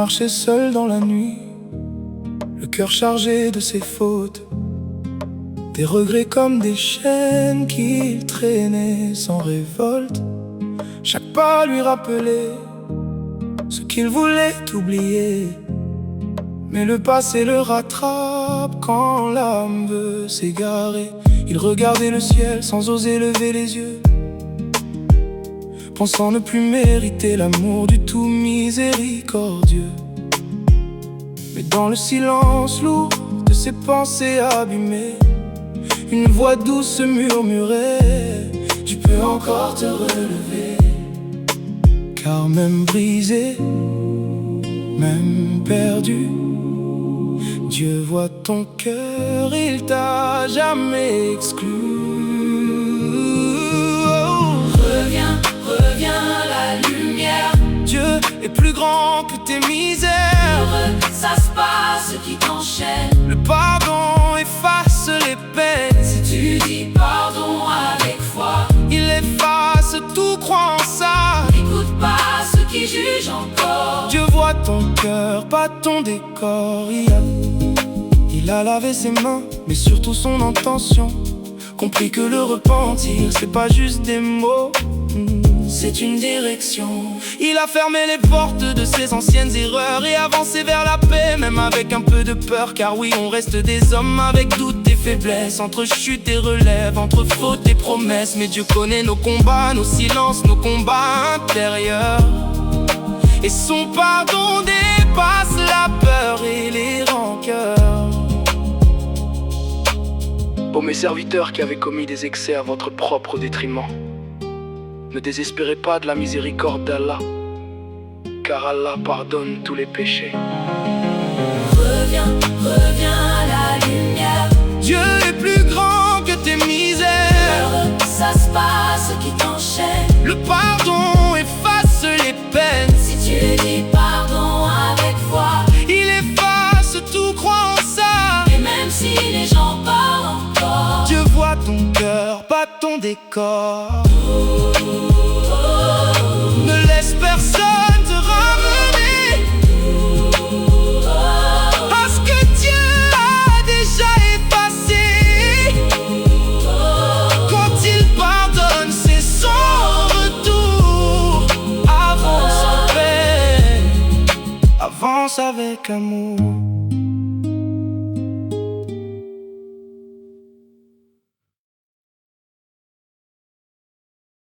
marchait seul dans la nuit, le cœur chargé de ses fautes, des regrets comme des chaînes qu'il traînait sans révolte. Chaque pas lui rappelait ce qu'il voulait oublier, mais le passé le rattrape quand l'âme veut s'égarer. Il regardait le ciel sans oser lever les yeux, pensant ne plus mériter l'amour du tout miséricordieux. Mais dans le silence lourd de ses pensées abîmées, une voix douce murmurait: tu peux encore te relever. Car même brisé, même perdu, Dieu voit ton cœur, il t'a jamais exclu. Reviens, reviens à la lumière. Dieu est plus grand que tes misères. Heureux, ça se passe qui t'enchaîne. Le pardon efface les peines. Si tu dis pardon avec foi, il efface tout, crois en ça. n'écoute pas ceux qui jugent encore. Dieu voit ton cœur, pas ton décor. Il a lavé ses mains, mais surtout son intention. Compris que le repentir, c'est pas juste des mots, c'est une direction. Il a fermé les portes de ses anciennes erreurs et avancé vers la paix, même avec un peu de peur. Car oui, on reste des hommes avec doutes et faiblesses, entre chute et relève, entre fautes et promesses. Mais Dieu connaît nos combats, nos silences, nos combats intérieurs. Et son pardon dépasse la peur et les rancœurs. Ô mes serviteurs qui avez commis des excès à votre propre détriment, ne désespérez pas de la miséricorde d'Allah, car Allah pardonne tous les péchés. Reviens, reviens à la lumière. Dieu est plus grand que tes misères. Heureux, ça se passe qui t'enchaîne. Le pardon efface les peines. Si tu dis pardon avec foi, il efface tout, crois en ça. et même si les gens parlent encore, Dieu voit ton cœur, pas ton décor. Ne laisse personne te ramener à ce que Dieu a déjà effacé. Quand il pardonne, c'est son retour. Avance en paix, avance avec amour.